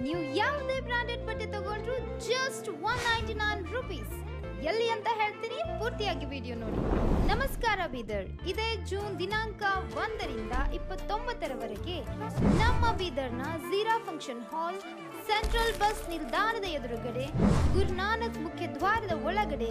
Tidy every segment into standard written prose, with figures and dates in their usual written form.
ನೀವು ಯಾವುದೇ ಬ್ರಾಂಡೆಡ್ ಬಟ್ಟೆ ತಗೊಂಡ್ರು ಜಸ್ಟ್ 199 ರೂಪೀಸ್. ಎಲ್ಲಿ ಅಂತ ಹೇಳ್ತೀನಿ, ಪೂರ್ತಿಯಾಗಿ ವಿಡಿಯೋ ನೋಡಿ. ನಮಸ್ಕಾರ ಬೀದರ್. ಇದೇ ಜೂನ್ ದಿನಾಂಕ 1ರಿಂದ 29ರವರೆಗೆ ನಮ್ಮ ಬೀದರ್ನ ಝೀರಾ ಫಂಕ್ಷನ್ ಹಾಲ್, ಸೆಂಟ್ರಲ್ ಬಸ್ ನಿಲ್ದಾಣದ ಎದುರುಗಡೆ, ಗುರುನಾನಕ್ ಮುಖ್ಯ ದ್ವಾರದ ಒಳಗಡೆ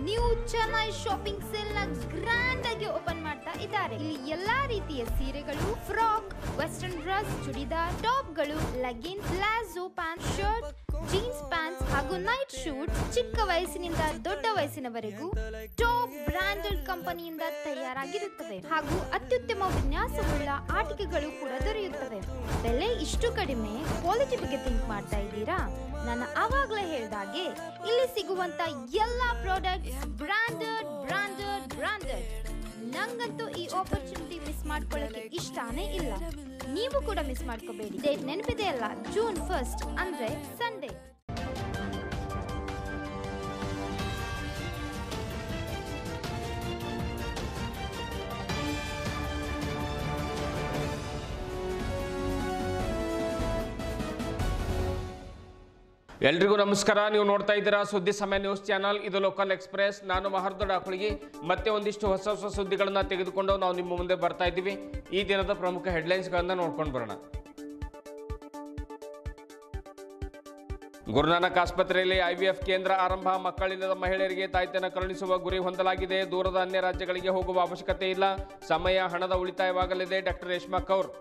ನ್ಯೂ ಚೆನ್ನೈ ಶಾಪಿಂಗ್ ಸೇಲ್ ನ ಗ್ರ್ಯಾಂಡ್ ಆಗಿ ಓಪನ್ ಮಾಡ್ತಾ ಇದ್ದಾರೆ. ಇಲ್ಲಿ ಎಲ್ಲಾ ರೀತಿಯ ಸೀರೆಗಳು, frock, western dress, churidar, ಟಾಪ್ಗಳು, leggings, palazzo pant, shirt, jeans pants ಹಾಗೂ ನೈಟ್ ಶೂಟ್ ಚಿಕ್ಕ ವಯಸ್ಸಿನಿಂದ ದೊಡ್ಡ ವಯಸ್ಸಿನವರೆಗೂ ಟಾಪ್ ಬ್ರಾಂಡೆಡ್ ಕಂಪನಿಯಿಂದ ತಯಾರಾಗಿರುತ್ತವೆ ಹಾಗೂ ಅತ್ಯುತ್ತಮ ವಿನ್ಯಾಸವುಳ್ಳ ಆಟಿಕೆಗಳು ಕೂಡ ದೊರೆಯುತ್ತವೆ. ಬೆಲೆ ಇಷ್ಟು ಕಡಿಮೆ, ಕ್ವಾಲಿಟಿ ಬಗ್ಗೆ ಥಿಂಕ್ ಮಾಡ್ತಾ ಇದ್ದೀರಾ? ನಾನು ಆವಾಗಲೇ ಹೇಳಿದಾಗೆ ಇಲ್ಲಿ ಸಿಗುವಂತ ಎಲ್ಲಾ ಪ್ರಾಡಕ್ಟ್ಸ್ ಬ್ರಾಂಡೆಡ್ ಬ್ರಾಂಡೆಡ್ ಬ್ರಾಂಡೆಡ್. ನಂಗಂತೂ ಈ ಆಪರ್ಚುನಿಟಿ ಮಿಸ್ ಮಾಡ್ಕೊಳ್ಳಕ್ಕೆ ಇಷ್ಟಾನೇ ಇಲ್ಲ. ನೀವು ಕೂಡ ಮಿಸ್ ಮಾಡ್ಕೋಬೇಡಿ. ಡೇಟ್ ನೆನಪಿದೆ ಅಲ್ಲ, ಜೂನ್ 1 ಅಂದ್ರೆ ಸಂಡೇ. ಎಲ್ರಿಗೂ ನಮಸ್ಕಾರ. ನೀವು ನೋಡ್ತಾ ಇದ್ದೀರಾ ಸುದ್ದಿ ಸಮಯ ನ್ಯೂಸ್ ಚಾನಲ್. ಇದು ಲೋಕಲ್ ಎಕ್ಸ್ಪ್ರೆಸ್. ನಾನು ಮಹರ್ದೊಡ್ಡ ಅಕುಳಿಗಿ. ಮತ್ತೆ ಒಂದಿಷ್ಟು ಹೊಸ ಹೊಸ ಸುದ್ದಿಗಳನ್ನ ತೆಗೆದುಕೊಂಡು ನಾವು ನಿಮ್ಮ ಮುಂದೆ ಬರ್ತಾ ಇದ್ದೀವಿ. ಈ ದಿನದ ಪ್ರಮುಖ ಹೆಡ್ಲೈನ್ಸ್ಗಳನ್ನ ನೋಡ್ಕೊಂಡು ಬರೋಣ. ಗುರುನಾನಕ್ ಆಸ್ಪತ್ರೆಯಲ್ಲಿ ಐವಿಎಫ್ ಕೇಂದ್ರ ಆರಂಭ. ಮಕ್ಕಳಿಲ್ಲದ ಮಹಿಳೆಯರಿಗೆ ತಾಯ್ತನ ಕರುಣಿಸುವ ಗುರಿ ಹೊಂದಲಾಗಿದೆ. ದೂರದ ಅನ್ಯ ರಾಜ್ಯಗಳಿಗೆ ಹೋಗುವ ಅವಶ್ಯಕತೆ ಇಲ್ಲ. ಸಮಯ, ಹಣದ ಉಳಿತಾಯವಾಗಲಿದೆ. ಡಾಕ್ಟರ್ ರೇಷ್ಮಾ ಕೌರ್.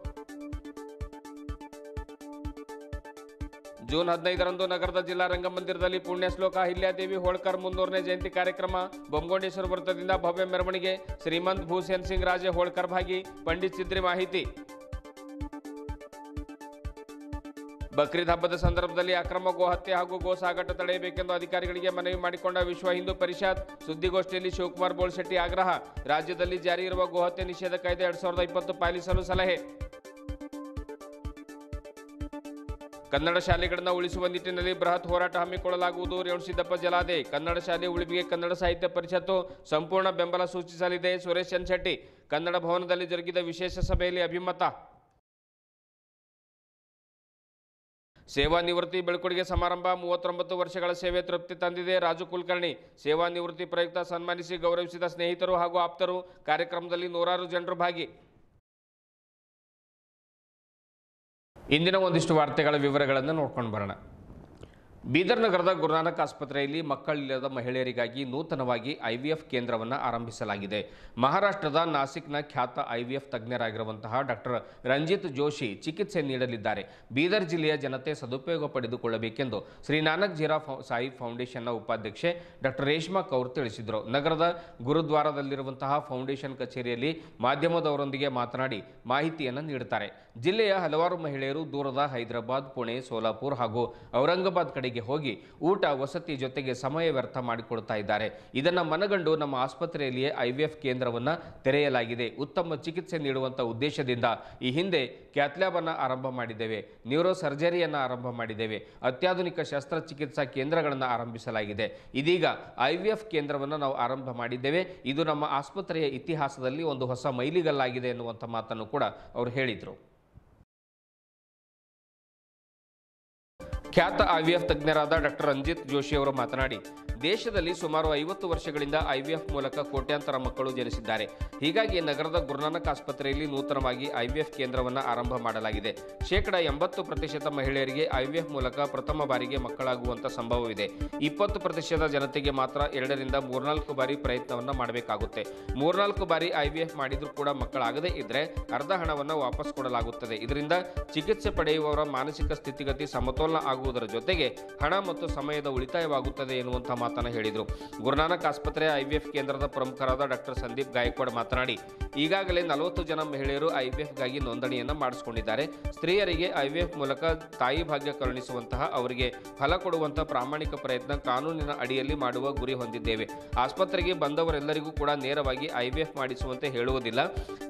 ಜೂನ್ 15ರಂದು ನಗರದ ಜಿಲ್ಲಾ ರಂಗಮಂದಿರದಲ್ಲಿ ಪುಣ್ಯ ಶ್ಲೋಕ ಅಹಿಲ್ಯಾದೇವಿ ಹೋಳ್ಕರ್ 300ನೇ ಜಯಂತಿ ಕಾರ್ಯಕ್ರಮ. ಬೊಮ್ಮಗೊಂಡೇಶ್ವರ ವೃತ್ತದಿಂದ ಭವ್ಯ ಮೆರವಣಿಗೆ. ಶ್ರೀಮಂತ್ ಭೂಸೇನ್ ಸಿಂಗ್ ರಾಜೆ ಹೋಳ್ಕರ್ ಭಾಗಿ. ಪಂಡಿತ್ ಸಿದ್ರಿ ಮಾಹಿತಿ. ಬಕ್ರೀದ್ ಹಬ್ಬದ ಸಂದರ್ಭದಲ್ಲಿ ಅಕ್ರಮ ಗೋ ಹತ್ಯೆ ಹಾಗೂ ಗೋ ಸಾಗಾಟ ತಡೆಯಬೇಕೆಂದು ಅಧಿಕಾರಿಗಳಿಗೆ ಮನವಿ ಮಾಡಿಕೊಂಡ ವಿಶ್ವ ಹಿಂದೂ ಪರಿಷತ್. ಸುದ್ದಿಗೋಷ್ಠಿಯಲ್ಲಿ ಶಿವಕುಮಾರ್ ಬೋಳ್ಶೆಟ್ಟಿ ಆಗ್ರಹ. ರಾಜ್ಯದಲ್ಲಿ ಜಾರಿ ಇರುವ ಗೋ ಹತ್ಯೆ ನಿಷೇಧ ಕಾಯ್ದೆ 2020 ಪಾಲಿಸಲು ಸಲಹೆ. ಕನ್ನಡ ಶಾಲೆಗಳನ್ನು ಉಳಿಸುವ ನಿಟ್ಟಿನಲ್ಲಿ ಬೃಹತ್ ಹೋರಾಟ ಹಮ್ಮಿಕೊಳ್ಳಲಾಗುವುದು. ರೇವಣಸಿದ್ದಪ್ಪ ಜಲಾದೆ. ಕನ್ನಡ ಶಾಲೆ ಉಳಿವಿಗೆ ಕನ್ನಡ ಸಾಹಿತ್ಯ ಪರಿಷತ್ತು ಸಂಪೂರ್ಣ ಬೆಂಬಲ ಸೂಚಿಸಲಿದೆ. ಸುರೇಶ್ ಎನ್ ಶೆಟ್ಟಿ. ಕನ್ನಡ ಭವನದಲ್ಲಿ ಜರುಗಿದ ವಿಶೇಷ ಸಭೆಯಲ್ಲಿ ಅಭಿಮತ. ಸೇವಾ ನಿವೃತ್ತಿ ಬೆಳ್ಕೊಡುಗೆ ಸಮಾರಂಭ. 39 ವರ್ಷಗಳ ಸೇವೆ ತೃಪ್ತಿ ತಂದಿದೆ. ರಾಜು ಕುಲಕರ್ಣಿ. ಸೇವಾ ನಿವೃತ್ತಿ ಪ್ರಯುಕ್ತ ಸನ್ಮಾನಿಸಿ ಗೌರವಿಸಿದ ಸ್ನೇಹಿತರು ಹಾಗೂ ಆಪ್ತರು. ಕಾರ್ಯಕ್ರಮದಲ್ಲಿ ನೂರಾರು ಜನರು ಭಾಗಿ. ಇಂದಿನ ಒಂದಿಷ್ಟು ವಾರ್ತೆಗಳ ವಿವರಗಳನ್ನು ನೋಡ್ಕೊಂಡು ಬರೋಣ. ಬೀದರ್ ನಗರದ ಗುರುನಾನಕ್ ಆಸ್ಪತ್ರೆಯಲ್ಲಿ ಮಕ್ಕಳಿಲ್ಲದ ಮಹಿಳೆಯರಿಗಾಗಿ ನೂತನವಾಗಿ ಐವಿಎಫ್ ಕೇಂದ್ರವನ್ನು ಆರಂಭಿಸಲಾಗಿದೆ. ಮಹಾರಾಷ್ಟ್ರದ ನಾಸಿಕ್ನ ಖ್ಯಾತ ಐವಿಎಫ್ ತಜ್ಞರಾಗಿರುವಂತಹ ಡಾಕ್ಟರ್ ರಂಜಿತ್ ಜೋಶಿ ಚಿಕಿತ್ಸೆ ನೀಡಲಿದ್ದಾರೆ. ಬೀದರ್ ಜಿಲ್ಲೆಯ ಜನತೆ ಸದುಪಯೋಗ ಪಡೆದುಕೊಳ್ಳಬೇಕೆಂದು ಶ್ರೀ ನಾನಕ್ ಜೀರಾ ಸಾಹಿಬ್ ಫೌಂಡೇಶನ್ನ ಉಪಾಧ್ಯಕ್ಷೆ ಡಾಕ್ಟರ್ ರೇಷ್ಮಾ ಕೌರ್ ತಿಳಿಸಿದರು. ನಗರದ ಗುರುದ್ವಾರದಲ್ಲಿರುವಂತಹ ಫೌಂಡೇಶನ್ ಕಚೇರಿಯಲ್ಲಿ ಮಾಧ್ಯಮದವರೊಂದಿಗೆ ಮಾತನಾಡಿ ಮಾಹಿತಿಯನ್ನು ನೀಡುತ್ತಾರೆ. ಜಿಲ್ಲೆಯ ಹಲವಾರು ಮಹಿಳೆಯರು ದೂರದ ಹೈದರಾಬಾದ್, ಪುಣೆ, ಸೋಲಾಪುರ್ ಹಾಗೂ ಔರಂಗಾಬಾದ್ ಕಡೆ ಹೋಗಿ ಊಟ, ವಸತಿ ಜೊತೆಗೆ ಸಮಯ ವ್ಯರ್ಥ ಮಾಡಿಕೊಡ್ತಾ ಇದ್ದಾರೆ. ಇದನ್ನು ಮನಗಂಡು ನಮ್ಮ ಆಸ್ಪತ್ರೆಯಲ್ಲಿಯೇ ಐವಿಎಫ್ ಕೇಂದ್ರವನ್ನು ತೆರೆಯಲಾಗಿದೆ. ಉತ್ತಮ ಚಿಕಿತ್ಸೆ ನೀಡುವಂಥ ಉದ್ದೇಶದಿಂದ ಈ ಹಿಂದೆ ಕ್ಯಾಥ್ಲ್ಯಾಬ್ ಅನ್ನು ಆರಂಭ ಮಾಡಿದ್ದೇವೆ, ನ್ಯೂರೋ ಸರ್ಜರಿಯನ್ನು ಆರಂಭ ಮಾಡಿದ್ದೇವೆ, ಅತ್ಯಾಧುನಿಕ ಶಸ್ತ್ರಚಿಕಿತ್ಸಾ ಕೇಂದ್ರಗಳನ್ನು ಆರಂಭಿಸಲಾಗಿದೆ. ಇದೀಗ ಐವಿಎಫ್ ಕೇಂದ್ರವನ್ನು ನಾವು ಆರಂಭ ಮಾಡಿದ್ದೇವೆ. ಇದು ನಮ್ಮ ಆಸ್ಪತ್ರೆಯ ಇತಿಹಾಸದಲ್ಲಿ ಒಂದು ಹೊಸ ಮೈಲಿಗಲ್ಲಾಗಿದೆ ಎನ್ನುವಂಥ ಮಾತನ್ನು ಕೂಡ ಅವರು ಹೇಳಿದರು. ಖ್ಯಾತ ಐವಿಎಫ್ ತಜ್ಞರಾದ ಡಾಕ್ಟರ್ ರಂಜಿತ್ ಜೋಶಿ ಅವರು ಮಾತನಾಡಿ, ದೇಶದಲ್ಲಿ ಸುಮಾರು 50 ವರ್ಷಗಳಿಂದ ಐವಿಎಫ್ ಮೂಲಕ ಕೋಟ್ಯಾಂತರ ಮಕ್ಕಳು ಜನಿಸಿದ್ದಾರೆ. ಹೀಗಾಗಿ ನಗರದ ಗುರುನಾನಕ್ ಆಸ್ಪತ್ರೆಯಲ್ಲಿ ನೂತನವಾಗಿ ಐವಿಎಫ್ ಕೇಂದ್ರವನ್ನು ಆರಂಭ ಮಾಡಲಾಗಿದೆ. 80% ಮಹಿಳೆಯರಿಗೆ ಐವಿಎಫ್ ಮೂಲಕ ಪ್ರಥಮ ಬಾರಿಗೆ ಮಕ್ಕಳಾಗುವಂಥ ಸಂಭವವಿದೆ. 20% ಜನತೆಗೆ ಮಾತ್ರ 2 ರಿಂದ 3-4 ಬಾರಿ ಪ್ರಯತ್ನವನ್ನು ಮಾಡಬೇಕಾಗುತ್ತೆ. 3-4 ಬಾರಿ ಐವಿಎಫ್ ಮಾಡಿದ್ರೂ ಕೂಡ ಮಕ್ಕಳಾಗದೇ ಇದ್ದರೆ ಅರ್ಧ ಹಣವನ್ನು ವಾಪಸ್ ಕೊಡಲಾಗುತ್ತದೆ. ಇದರಿಂದ ಚಿಕಿತ್ಸೆ ಪಡೆಯುವವರ ಮಾನಸಿಕ ಸ್ಥಿತಿಗತಿ ಸಮತೋಲನ ಆಗುವುದರ ಜೊತೆಗೆ ಹಣ ಮತ್ತು ಸಮಯದ ಉಳಿತಾಯವಾಗುತ್ತದೆ ಎನ್ನುವಂಥ ಮಾತನ್ನು ಹೇಳಿದರು. ಗುರುನಾನಕ್ ಆಸ್ಪತ್ರೆಯ ಐವಿಎಫ್ ಕೇಂದ್ರದ ಪ್ರಮುಖರಾದ ಡಾಕ್ಟರ್ ಸಂದೀಪ್ ಗಾಯಕ್ವಾಡ್ ಮಾತನಾಡಿ, ಈಗಾಗಲೇ 40 ಜನ ಮಹಿಳೆಯರು ಐವಿಎಫ್ಗಾಗಿ ನೋಂದಣಿಯನ್ನು ಮಾಡಿಸಿಕೊಂಡಿದ್ದಾರೆ. ಸ್ತ್ರೀಯರಿಗೆ ಐವಿಎಫ್ ಮೂಲಕ ತಾಯಿ ಭಾಗ್ಯ ಕರುಣಿಸುವಂತಹ, ಅವರಿಗೆ ಫಲ ಕೊಡುವಂತಹ ಪ್ರಾಮಾಣಿಕ ಪ್ರಯತ್ನ ಕಾನೂನಿನ ಅಡಿಯಲ್ಲಿ ಮಾಡುವ ಗುರಿ ಹೊಂದಿದ್ದೇವೆ. ಆಸ್ಪತ್ರೆಗೆ ಬಂದವರೆಲ್ಲರಿಗೂ ಕೂಡ ನೇರವಾಗಿ ಐವಿಎಫ್ ಮಾಡಿಸುವಂತೆ ಹೇಳುವುದಿಲ್ಲ.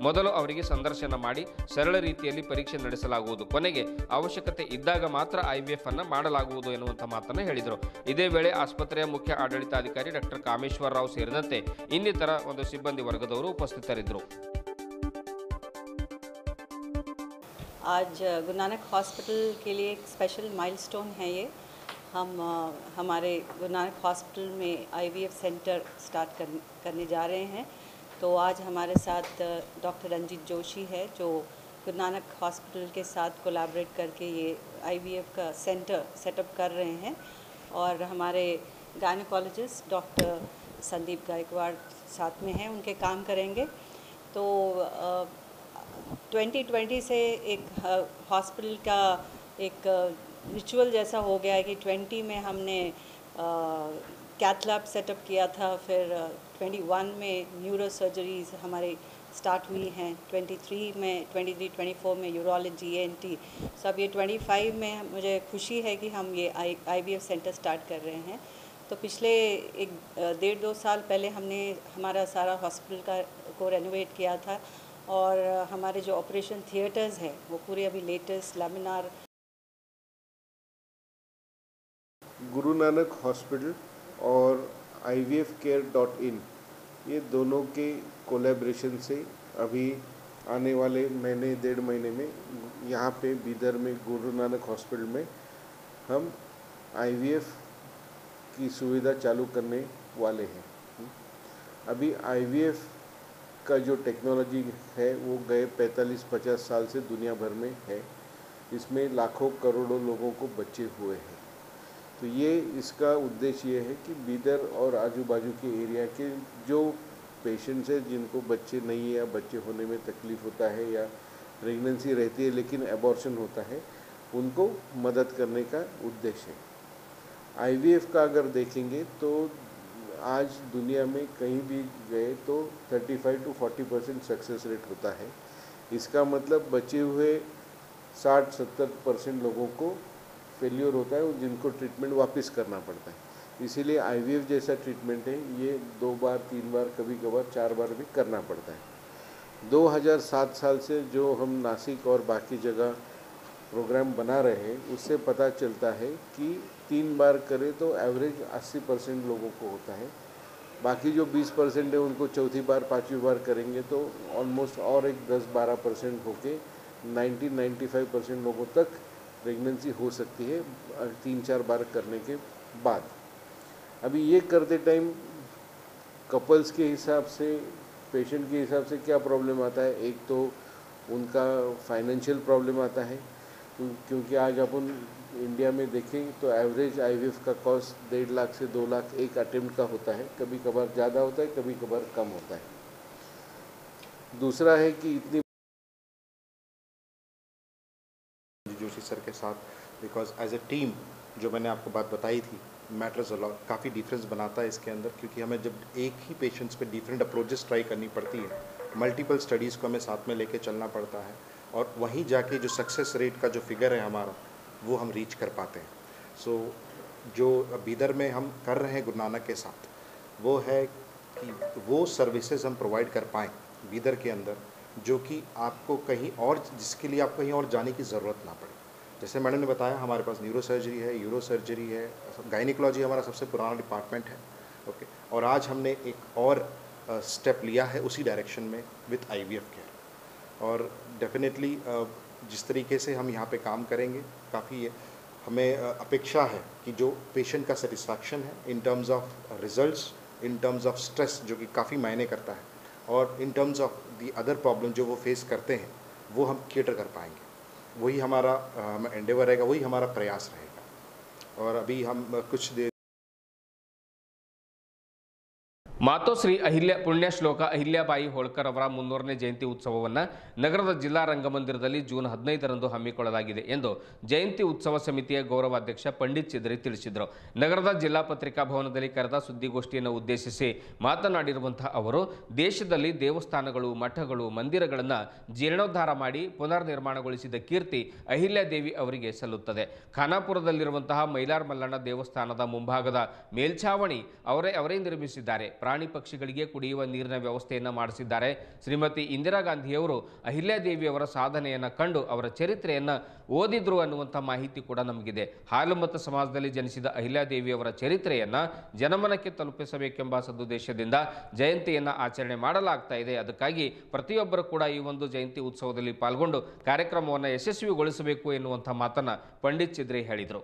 ಮೊದಲು ಅವರಿಗೆ ಸಂದರ್ಶನ ಮಾಡಿ ಸರಳ ರೀತಿಯಲ್ಲಿ ಪರೀಕ್ಷೆ ನಡೆಸಲಾಗುವುದು. ಕೊನೆಗೆ ಅವಶ್ಯಕತೆ ಇದ್ದಾಗ ಮಾತ್ರ ಐವಿಎಫ್ ಅನ್ನು ಮಾಡಲಾಗುವುದು ಎನ್ನುವಂಥ ಮಾತನ್ನು ಹೇಳಿದರು. ಇದೇ ವೇಳೆ ಆಸ್ಪತ್ರೆಯ ಮುಖ್ಯ ಆಡಳಿತಾಧಿಕಾರಿ ಡಾಕ್ಟರ್ ಕಾಮೇಶ್ವರ ರಾವ್ ಸೇರಿದಂತೆ ಇನ್ನಿತರ ಸಿಬ್ಬಂದಿ ವರ್ಗದವರು ಉಪಸ್ಥಿತರಿದ್ದರು. आज गुरु नानक हॉस्पिटल के लिए एक स्पेशल माइलस्टोन है ये। हम हमारे गुरु नानक हॉस्पिटल में IVF सेंटर स्टार्ट करने जा रहे हैं। तो आज हमारे साथ डॉक्टर रंजीत जोशी है जो गुरु नानक हॉस्पिटल के साथ कोलैबोरेट करके ये IVF का सेंटर सेटअप कर रहे हैं। और हमारे गायनेकोलॉजिस्ट डॉक्टर संदीप गायकवाड़ साथ में हैं, उनके काम करेंगे। तो 2020 से एक हॉस्पिटल का एक रिचुअल जैसा हो गया है कि 20 में हमने कैथ लैब सेटअप किया था, फिर 21 में न्यूरो सर्जरीज हमारे स्टार्ट हुई हैं, 23 में 23-24 में यूरोलॉजी ENT। सब ये 25 में मुझे खुशी है कि हम ये IVF सेंटर स्टार्ट कर रहे हैं। तो पिछले एक 1.5-2 साल पहले हमने हमारा सारा हॉस्पिटल को रेनोवेट किया था और हमारे जो ऑपरेशन थिएटर्स हैं वो पूरे अभी latest laminar. Guru Nanak hospital और IVFcare.in ये दोनों के कोलैबोरेशन से अभी आने वाले महीने 1.5 महीने में यहाँ पे बीदर में गुरु नानक हॉस्पिटल में हम IVF की सुविधा चालू करने वाले हैं। अभी IVF का जो टेक्नोलॉजी है वो गए 45-50 साल से दुनिया भर में है। इसमें लाखों करोड़ों लोगों को बच्चे हुए हैं। तो ये इसका उद्देश्य ये है कि बीदर और आजू बाजू के एरिया के जो पेशेंट्स हैं जिनको बच्चे नहीं है या बच्चे होने में तकलीफ़ होता है या प्रेगनेंसी रहती है लेकिन एबॉर्शन होता है, उनको मदद करने का उद्देश्य है। IVF का अगर देखेंगे तो आज दुनिया में कहीं भी गए तो 35-40% सक्सेस रेट होता है। इसका मतलब बचे हुए 60-70% लोगों को फेल्योर होता है और जिनको ट्रीटमेंट वापस करना पड़ता है। इसीलिए IVF जैसा ट्रीटमेंट है ये 2 बार 3 बार कभी कभार 4 बार भी करना पड़ता है। 2007 साल से जो हम नासिक और बाकी जगह प्रोग्राम बना रहे हैं उससे पता चलता है कि 3 बार करें तो एवरेज 80% लोगों को होता है। बाकी जो 20% है उनको चौथी बार 5वीं बार करेंगे तो ऑलमोस्ट और एक 10-12% होके 90-95% लोगों तक प्रेगनेंसी हो सकती है 3-4 बार करने के बाद। अभी ये करते टाइम कपल्स के हिसाब से, पेशेंट के हिसाब से क्या प्रॉब्लम आता है, एक तो उनका फाइनेंशियल प्रॉब्लम आता है क्योंकि आज अपन इंडिया में देखें तो एवरेज IVF का कॉस्ट 1.5 लाख से 2 लाख एक अटेम्प्ट का होता है। कभी कभार ज़्यादा होता है, कभी कभार कम होता है। दूसरा है कि इतनी जोशी सर के साथ बिकॉज एज ए टीम जो मैंने आपको बात बताई थी मैटर्स अ लॉट, काफ़ी डिफरेंस बनाता है इसके अंदर, क्योंकि हमें जब एक ही पेशेंट्स पे डिफरेंट अप्रोचेस ट्राई करनी पड़ती है, मल्टीपल स्टडीज़ को हमें साथ में लेके चलना पड़ता है और वहीं जाके जो सक्सेस रेट का जो फिगर है हमारा वो हम रीच कर पाते हैं। सो जो बीदर में हम कर रहे हैं गुरु नानक के साथ वो है कि वो सर्विसेज हम प्रोवाइड कर पाएँ बीदर के अंदर जो कि आपको कहीं और, जिसके लिए आपको कहीं और जाने की ज़रूरत ना पड़े। जैसे मैडम ने बताया हमारे पास न्यूरो सर्जरी है, यूरो सर्जरी है, गायनिकोलॉजी हमारा सबसे पुराना डिपार्टमेंट है। ओके, और आज हमने एक और स्टेप लिया है उसी डायरेक्शन में विथ IVF केयर। और डेफिनेटली जिस तरीके से हम यहाँ पे काम करेंगे काफ़ी हमें अपेक्षा है कि जो पेशेंट का सेटिस्फैक्शन है in terms of results, in terms of stress जो कि काफ़ी मायने करता है, और in terms of the other problem जो वो फेस करते हैं वो हम केटर कर पाएंगे। वही हमारा एंडेवर रहेगा, वही हमारा प्रयास रहेगा। और अभी हम कुछ देर ಮಾತೋಶ್ರೀ ಅಹಿಲ್ಯ ಪುಣ್ಯಶ್ಲೋಕ ಅಹಿಲ್ಯಾಬಾಯಿ ಹೋಳ್ಕರ್ ಅವರ 300ನೇ ಜಯಂತಿ ಉತ್ಸವವನ್ನು ನಗರದ ಜಿಲ್ಲಾ ರಂಗಮಂದಿರದಲ್ಲಿ ಜೂನ್ 15ರಂದು ಹಮ್ಮಿಕೊಳ್ಳಲಾಗಿದೆ ಎಂದು ಜಯಂತಿ ಉತ್ಸವ ಸಮಿತಿಯ ಗೌರವಾಧ್ಯಕ್ಷ ಪಂಡಿತ್ ಚಿದ್ರಿ ತಿಳಿಸಿದರು. ನಗರದ ಜಿಲ್ಲಾ ಪತ್ರಿಕಾ ಭವನದಲ್ಲಿ ಕರೆದ ಸುದ್ದಿಗೋಷ್ಠಿಯನ್ನು ಉದ್ದೇಶಿಸಿ ಮಾತನಾಡಿರುವಂತಹ ಅವರು, ದೇಶದಲ್ಲಿ ದೇವಸ್ಥಾನಗಳು, ಮಠಗಳು, ಮಂದಿರಗಳನ್ನು ಜೀರ್ಣೋದ್ಧಾರ ಮಾಡಿ ಪುನರ್ ನಿರ್ಮಾಣಗೊಳಿಸಿದ ಕೀರ್ತಿ ಅಹಿಲ್ಯಾದೇವಿ ಅವರಿಗೆ ಸಲ್ಲುತ್ತದೆ. ಖಾನಾಪುರದಲ್ಲಿರುವಂತಹ ಮೈಲಾರ ಮಲ್ಲಣ್ಣ ದೇವಸ್ಥಾನದ ಮುಂಭಾಗದ ಮೇಲ್ಛಾವಣಿ ಅವರೇ ನಿರ್ಮಿಸಿದ್ದಾರೆ. ಪ್ರಾಣಿ ಪಕ್ಷಿಗಳಿಗೆ ಕುಡಿಯುವ ನೀರಿನ ವ್ಯವಸ್ಥೆಯನ್ನು ಮಾಡಿಸಿದ್ದಾರೆ. ಶ್ರೀಮತಿ ಇಂದಿರಾ ಗಾಂಧಿಯವರು ಅಹಿಲ್ಯಾದೇವಿಯವರ ಸಾಧನೆಯನ್ನು ಕಂಡು ಅವರ ಚರಿತ್ರೆಯನ್ನು ಓದಿದ್ರು ಅನ್ನುವಂಥ ಮಾಹಿತಿ ಕೂಡ ನಮಗಿದೆ. ಹಾಲುಮತ ಸಮಾಜದಲ್ಲಿ ಜನಿಸಿದ ಅಹಿಲ್ಯಾದೇವಿಯವರ ಚರಿತ್ರೆಯನ್ನು ಜನಮನಕ್ಕೆ ತಲುಪಿಸಬೇಕೆಂಬ ಸದುದ್ದೇಶದಿಂದ ಜಯಂತಿಯನ್ನು ಆಚರಣೆ ಮಾಡಲಾಗ್ತಾ ಇದೆ. ಅದಕ್ಕಾಗಿ ಪ್ರತಿಯೊಬ್ಬರು ಕೂಡ ಈ ಒಂದು ಜಯಂತಿ ಉತ್ಸವದಲ್ಲಿ ಪಾಲ್ಗೊಂಡು ಕಾರ್ಯಕ್ರಮವನ್ನು ಯಶಸ್ವಿಗೊಳಿಸಬೇಕು ಎನ್ನುವಂಥ ಮಾತನ್ನು ಪಂಡಿತ್ ಚಿದ್ರಿ ಹೇಳಿದರು.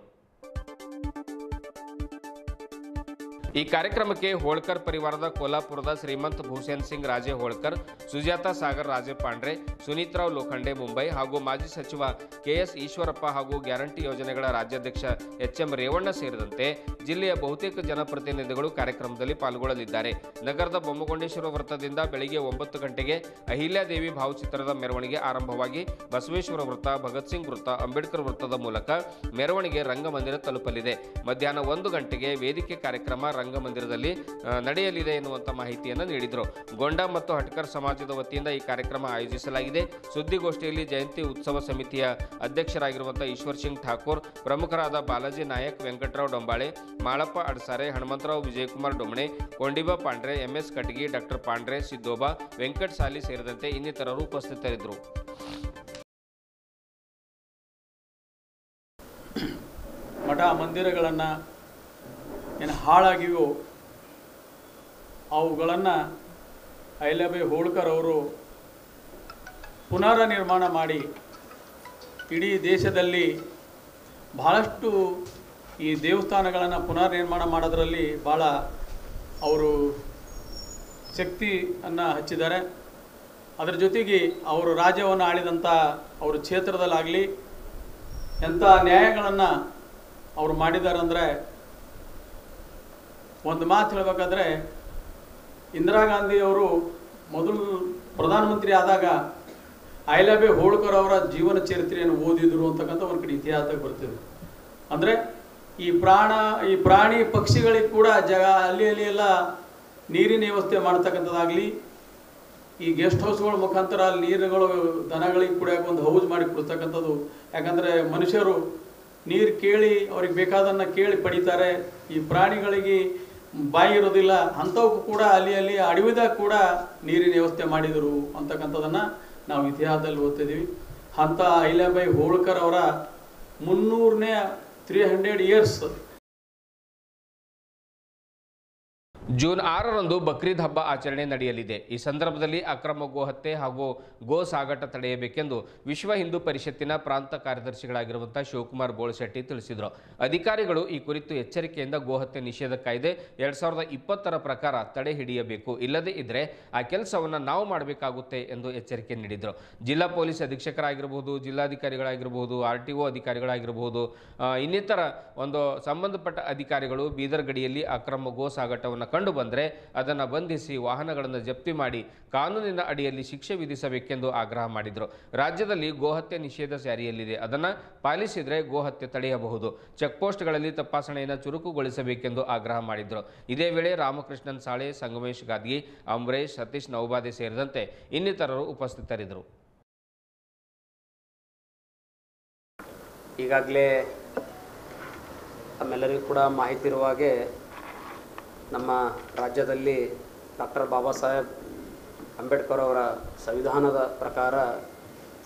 ಈ ಕಾರ್ಯಕ್ರಮಕ್ಕೆ ಹೋಳ್ಕರ್ ಪರಿವಾರದ ಕೋಲ್ಹಾಪುರದ ಶ್ರೀಮಂತ್ ಭೂಷಣ್ ಸಿಂಗ್ ರಾಜೆ ಹೋಳ್ಕರ್, ಸುಜಾತಾ ಸಾಗರ್ ರಾಜೆ ಪಾಂಡ್ರೆ, ಸುನೀತ್ರಾವ್ ಲೋಖಂಡೆ ಮುಂಬೈ ಹಾಗೂ ಮಾಜಿ ಸಚಿವ ಕೆಎಸ್ ಈಶ್ವರಪ್ಪ ಹಾಗೂ ಗ್ಯಾರಂಟಿ ಯೋಜನೆಗಳ ರಾಜ್ಯಾಧ್ಯಕ್ಷ ಎಚ್ಎಂ ರೇವಣ್ಣ ಸೇರಿದಂತೆ ಜಿಲ್ಲೆಯ ಬಹುತೇಕ ಜನಪ್ರತಿನಿಧಿಗಳು ಕಾರ್ಯಕ್ರಮದಲ್ಲಿ ಪಾಲ್ಗೊಳ್ಳಲಿದ್ದಾರೆ. ನಗರದ ಬೊಮ್ಮಗೊಂಡೇಶ್ವರ ವೃತ್ತದಿಂದ ಬೆಳಗ್ಗೆ 9 ಗಂಟೆಗೆ ಅಹಿಲ್ಯಾದೇವಿ ಭಾವಚಿತ್ರದ ಮೆರವಣಿಗೆ ಆರಂಭವಾಗಿ ಬಸವೇಶ್ವರ ವೃತ್ತ, ಭಗತ್ ಸಿಂಗ್ ವೃತ್ತ, ಅಂಬೇಡ್ಕರ್ ವೃತ್ತದ ಮೂಲಕ ಮೆರವಣಿಗೆ ರಂಗಮಂದಿರ ತಲುಪಲಿದೆ. ಮಧ್ಯಾಹ್ನ 1 ಗಂಟೆಗೆ ವೇದಿಕೆ ಕಾರ್ಯಕ್ರಮ ರಂಗಮಂದಿರದಲ್ಲಿ ನಡೆಯಲಿದೆ ಎನ್ನುವಂತ ಮಾಹಿತಿಯನ್ನು ನೀಡಿದರು. ಗೊಂಡ ಮತ್ತು ಹಟ್ಕರ್ ಸಮಾಜದ ವತಿಯಿಂದ ಈ ಕಾರ್ಯಕ್ರಮ ಆಯೋಜಿಸಲಾಗಿದೆ. ಸುದ್ದಿಗೋಷ್ಠಿಯಲ್ಲಿ ಜಯಂತಿ ಉತ್ಸವ ಸಮಿತಿಯ ಅಧ್ಯಕ್ಷರಾಗಿರುವಂತಹ ಈಶ್ವರ್ ಸಿಂಗ್ ಠಾಕೂರ್, ಪ್ರಮುಖರಾದ ಬಾಲಾಜಿ ನಾಯಕ್, ವೆಂಕಟರಾವ್ ಡೊಂಬಾಳೆ, ಮಾಳಪ್ಪ ಅಡಸಾರೆ, ಹನುಮಂತರಾವ್ ವಿಜಯಕುಮಾರ್ ಡೊಮಣೆ, ಕೊಂಡಿಬಾ ಪಾಂಡ್ರೆ, ಎಂಎಸ್ ಕಟಗಿ, ಡಾಕ್ಟರ್ ಪಾಂಡ್ರೆ, ಸಿದ್ದೋಬಾ, ವೆಂಕಟ್ ಸಾಲಿ ಸೇರಿದಂತೆ ಇನ್ನಿತರರು ಉಪಸ್ಥಿತರಿದ್ದರು. ಮಠ ಮಂದಿರಗಳನ್ನು ಏನು ಹಾಳಾಗಿವೋ ಅವುಗಳನ್ನು ಅಹಿಲ್ಯಾಬಾಯಿ ಹೋಳ್ಕರ್ ಅವರು ಪುನರ್ ನಿರ್ಮಾಣ ಮಾಡಿ ಇಡೀ ದೇಶದಲ್ಲಿ ಬಹಳಷ್ಟು ಈ ದೇವಸ್ಥಾನಗಳನ್ನು ಪುನರ್ ನಿರ್ಮಾಣ ಮಾಡೋದರಲ್ಲಿ ಭಾಳ ಅವರು ಶಕ್ತಿಯನ್ನು ಹಚ್ಚಿದ್ದಾರೆ. ಅದರ ಜೊತೆಗೆ ಅವರು ರಾಜ್ಯವನ್ನು ಆಳಿದಂಥ ಅವ್ರ ಕ್ಷೇತ್ರದಲ್ಲಾಗಲಿ ಎಂಥ ನ್ಯಾಯಗಳನ್ನು ಅವರು ಮಾಡಿದ್ದಾರೆ ಅಂದರೆ, ಒಂದು ಮಾತು ಹೇಳಬೇಕಾದ್ರೆ ಇಂದಿರಾ ಗಾಂಧಿಯವರು ಮೊದಲು ಪ್ರಧಾನಮಂತ್ರಿ ಆದಾಗ ಅಹಿಲ್ಯಾಬಾಯಿ ಹೋಳ್ಕರ್ ಅವರ ಜೀವನ ಚರಿತ್ರೆಯನ್ನು ಓದಿದ್ರು ಅಂತಕ್ಕಂಥ ಒಂದು ಕಡೆ ಇತಿಹಾಸಕ್ಕೆ ಬರ್ತಿದೆ. ಅಂದರೆ ಈ ಪ್ರಾಣಿ ಪಕ್ಷಿಗಳಿಗೆ ಕೂಡ ಅಲ್ಲಿ ಎಲ್ಲ ನೀರಿನ ವ್ಯವಸ್ಥೆ ಮಾಡ್ತಕ್ಕಂಥದ್ದಾಗಲಿ, ಈ ಗೆಸ್ಟ್ ಹೌಸ್ಗಳ ಮುಖಾಂತರ ಅಲ್ಲಿ ನೀರುಗಳು ದನಗಳಿಗೆ ಕುಡಿಯೋಕೆ ಒಂದು ಹೌಸ್ ಮಾಡಿ ಕೊಡ್ತಕ್ಕಂಥದ್ದು. ಯಾಕಂದರೆ ಮನುಷ್ಯರು ನೀರು ಕೇಳಿ ಅವ್ರಿಗೆ ಬೇಕಾದನ್ನು ಕೇಳಿ ಪಡಿತಾರೆ. ಈ ಪ್ರಾಣಿಗಳಿಗೆ ಬಾಯಿ ಇರೋದಿಲ್ಲ, ಅಂಥವಕ್ಕೂ ಕೂಡ ಅಲ್ಲಿ ಅಡವಿದಾಗ ಕೂಡ ನೀರಿನ ವ್ಯವಸ್ಥೆ ಮಾಡಿದರು ಅಂತಕ್ಕಂಥದ್ದನ್ನು ನಾವು ಇತಿಹಾಸದಲ್ಲಿ ಓದ್ತಿದ್ದೀವಿ. ಅಂಥ ಅಹಿಲ್ಯಾಬಾಯಿ ಹೋಳ್ಕರ್ ಅವರ 300 ಇಯರ್ಸ್ ಜೂನ್ 6ರಂದು ಬಕ್ರೀದ್ ಹಬ್ಬ ಆಚರಣೆ ನಡೆಯಲಿದೆ. ಈ ಸಂದರ್ಭದಲ್ಲಿ ಅಕ್ರಮ ಗೋಹತ್ಯೆ ಹಾಗೂ ಗೋ ಸಾಗಾಟ ತಡೆಯಬೇಕೆಂದು ವಿಶ್ವ ಹಿಂದೂ ಪರಿಷತ್ತಿನ ಪ್ರಾಂತ ಕಾರ್ಯದರ್ಶಿಗಳಾಗಿರುವಂತಹ ಶಿವಕುಮಾರ್ ಬೋಳಶೆಟ್ಟಿ ತಿಳಿಸಿದರು. ಅಧಿಕಾರಿಗಳು ಈ ಕುರಿತು ಎಚ್ಚರಿಕೆಯಿಂದ ಗೋಹತ್ಯೆ ನಿಷೇಧ ಕಾಯ್ದೆ 2020ರ ಪ್ರಕಾರ ತಡೆ ಹಿಡಿಯಬೇಕು, ಇಲ್ಲದೇ ಇದ್ದರೆ ಆ ಕೆಲಸವನ್ನು ನಾವು ಮಾಡಬೇಕಾಗುತ್ತೆ ಎಂದು ಎಚ್ಚರಿಕೆ ನೀಡಿದರು. ಜಿಲ್ಲಾ ಪೊಲೀಸ್ ಅಧೀಕ್ಷಕರಾಗಿರಬಹುದು, ಜಿಲ್ಲಾಧಿಕಾರಿಗಳಾಗಿರಬಹುದು, RTO ಅಧಿಕಾರಿಗಳಾಗಿರಬಹುದು, ಇನ್ನಿತರ ಒಂದು ಸಂಬಂಧಪಟ್ಟ ಅಧಿಕಾರಿಗಳು ಬೀದರ್ ಗಡಿಯಲ್ಲಿ ಅಕ್ರಮ ಗೋ ಸಾಗಾಟವನ್ನು ಕಂಡು ಬಂದರೆ ಅದನ್ನು ಬಂಧಿಸಿ ವಾಹನಗಳನ್ನು ಜಪ್ತಿ ಮಾಡಿ ಕಾನೂನಿನ ಅಡಿಯಲ್ಲಿ ಶಿಕ್ಷೆ ವಿಧಿಸಬೇಕೆಂದು ಆಗ್ರಹ ಮಾಡಿದರು. ರಾಜ್ಯದಲ್ಲಿ ಗೋಹತ್ಯೆ ನಿಷೇಧ ಜಾರಿಯಲ್ಲಿದೆ, ಅದನ್ನು ಪಾಲಿಸಿದರೆ ಗೋಹತ್ಯೆ ತಡೆಯಬಹುದು. ಚೆಕ್ಪೋಸ್ಟ್ಗಳಲ್ಲಿ ತಪಾಸಣೆಯನ್ನು ಚುರುಕುಗೊಳಿಸಬೇಕೆಂದು ಆಗ್ರಹ ಮಾಡಿದರು. ಇದೇ ವೇಳೆ ರಾಮಕೃಷ್ಣನ್ ಸಾಳೆ, ಸಂಗಮೇಶ್ ಗಾದ್ಗಿ, ಅಂಬರೇಶ್, ಸತೀಶ್ ನೌಬಾದೆ ಸೇರಿದಂತೆ ಇನ್ನಿತರರು ಉಪಸ್ಥಿತರಿದ್ದರು. ಈಗಾಗಲೇ ತಮ್ಮೆಲ್ಲರಿಗೂ ಕೂಡ ಮಾಹಿತಿ ಇರುವ ಹಾಗೆ ನಮ್ಮ ರಾಜ್ಯದಲ್ಲಿ ಡಾಕ್ಟರ್ ಬಾಬಾ ಸಾಹೇಬ್ ಅಂಬೇಡ್ಕರ್ ಅವರ ಸಂವಿಧಾನದ ಪ್ರಕಾರ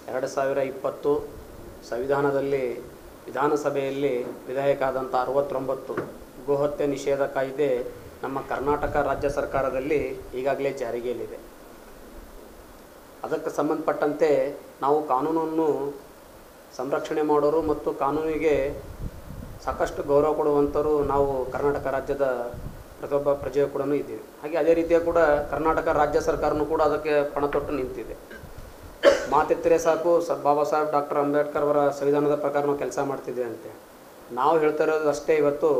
2020 ಸಂವಿಧಾನದಲ್ಲಿ ವಿಧಾನಸಭೆಯಲ್ಲಿ ವಿಧೇಯಕ ಆದಂಥ 69 ಗೋಹತ್ಯೆ ನಿಷೇಧ ಕಾಯ್ದೆ ನಮ್ಮ ಕರ್ನಾಟಕ ರಾಜ್ಯ ಸರ್ಕಾರದಲ್ಲಿ ಈಗಾಗಲೇ ಜಾರಿಗೆಯಲ್ಲಿದೆ. ಅದಕ್ಕೆ ಸಂಬಂಧಪಟ್ಟಂತೆ ನಾವು ಕಾನೂನನ್ನು ಸಂರಕ್ಷಣೆ ಮಾಡೋರು ಮತ್ತು ಕಾನೂನಿಗೆ ಸಾಕಷ್ಟು ಗೌರವ ಕೊಡುವಂಥವರು ನಾವು ಕರ್ನಾಟಕ ರಾಜ್ಯದ ಪ್ರತಿಯೊಬ್ಬ ಪ್ರಜೆಯೂ ಕೂಡ ಇದ್ದೀವಿ. ಹಾಗೆ ಅದೇ ರೀತಿಯ ಕೂಡ ಕರ್ನಾಟಕ ರಾಜ್ಯ ಸರ್ಕಾರನೂ ಕೂಡ ಅದಕ್ಕೆ ಪಣತೊಟ್ಟು ನಿಂತಿದೆ. ಮಾತೆತ್ತರೆ ಸಾಕು ಬಾಬಾ ಸಾಹೇಬ್ ಡಾಕ್ಟರ್ ಅಂಬೇಡ್ಕರ್ ಅವರ ಸಂವಿಧಾನದ ಪ್ರಕಾರ ನಾವು ಕೆಲಸ ಮಾಡ್ತಿದ್ದೇವೆ ಅಂತೆ. ನಾವು ಹೇಳ್ತಾ ಇರೋದು ಅಷ್ಟೇ, ಇವತ್ತು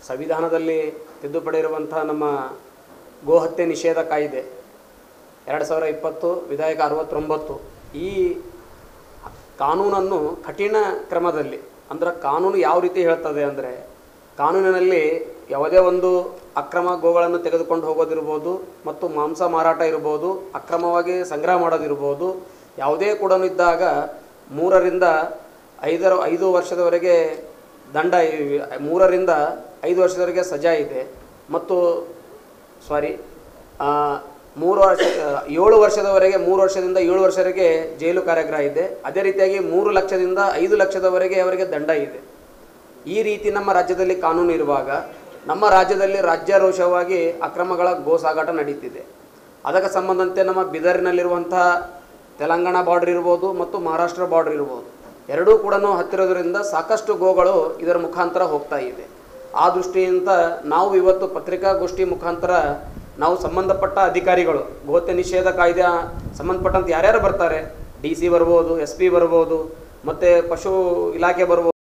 ಸಂವಿಧಾನದಲ್ಲಿ ತಿದ್ದುಪಡಿ ಇರುವಂಥ ನಮ್ಮ ಗೋಹತ್ಯೆ ನಿಷೇಧ ಕಾಯ್ದೆ 2020 ವಿಧೇಯಕ 69 ಈ ಕಾನೂನನ್ನು ಕಠಿಣ ಕ್ರಮದಲ್ಲಿ, ಅಂದರೆ ಕಾನೂನು ಯಾವ ರೀತಿ ಹೇಳ್ತದೆ ಅಂದರೆ, ಕಾನೂನಿನಲ್ಲಿ ಯಾವುದೇ ಒಂದು ಅಕ್ರಮ ಗೋಗಳನ್ನು ತೆಗೆದುಕೊಂಡು ಹೋಗೋದಿರ್ಬೋದು ಮತ್ತು ಮಾಂಸ ಮಾರಾಟ ಇರ್ಬೋದು, ಅಕ್ರಮವಾಗಿ ಸಂಗ್ರಹ ಮಾಡೋದಿರ್ಬೋದು, ಯಾವುದೇ ಕೂಡ ಇದ್ದಾಗ 3 ರಿಂದ 5 ವರ್ಷದವರೆಗೆ ದಂಡ, 3 ರಿಂದ 5 ವರ್ಷದವರೆಗೆ ಸಜಾ ಇದೆ ಮತ್ತು 7 ವರ್ಷದವರೆಗೆ 3 ವರ್ಷದಿಂದ 7 ವರ್ಷವರೆಗೆ ಜೈಲು ಕಾರಾಗೃಹ ಇದೆ. ಅದೇ ರೀತಿಯಾಗಿ 3 ಲಕ್ಷದಿಂದ 5 ಲಕ್ಷದವರೆಗೆ ಅವರಿಗೆ ದಂಡ ಇದೆ. ಈ ರೀತಿ ನಮ್ಮ ರಾಜ್ಯದಲ್ಲಿ ಕಾನೂನು ಇರುವಾಗ ನಮ್ಮ ರಾಜ್ಯದಲ್ಲಿ ರಾಜ್ಯಾರೋಷವಾಗಿ ಅಕ್ರಮಗಳ ಗೋ ಸಾಗಾಟ ನಡೀತಿದೆ. ಅದಕ್ಕೆ ಸಂಬಂಧಂತೆ ನಮ್ಮ ಬೀದರ್ನಲ್ಲಿರುವಂತಹ ತೆಲಂಗಾಣ ಬಾರ್ಡರ್ ಇರ್ಬೋದು ಮತ್ತು ಮಹಾರಾಷ್ಟ್ರ ಬಾರ್ಡರ್ ಇರ್ಬೋದು, ಎರಡೂ ಕೂಡ ಹತ್ತಿರೋದ್ರಿಂದ ಸಾಕಷ್ಟು ಗೋಗಳು ಇದರ ಮುಖಾಂತರ ಹೋಗ್ತಾ ಇದೆ. ಆ ದೃಷ್ಟಿಯಿಂದ ನಾವು ಇವತ್ತು ಪತ್ರಿಕಾಗೋಷ್ಠಿ ಮುಖಾಂತರ ನಾವು ಸಂಬಂಧಪಟ್ಟ ಅಧಿಕಾರಿಗಳು, ಗೋಹತ್ಯೆ ನಿಷೇಧ ಕಾಯ್ದೆ ಸಂಬಂಧಪಟ್ಟಂತೆ ಯಾರ್ಯಾರು ಬರ್ತಾರೆ, DC ಬರ್ಬೋದು, SP ಬರ್ಬೋದು, ಮತ್ತು ಪಶು ಇಲಾಖೆ ಬರ್ಬೋದು.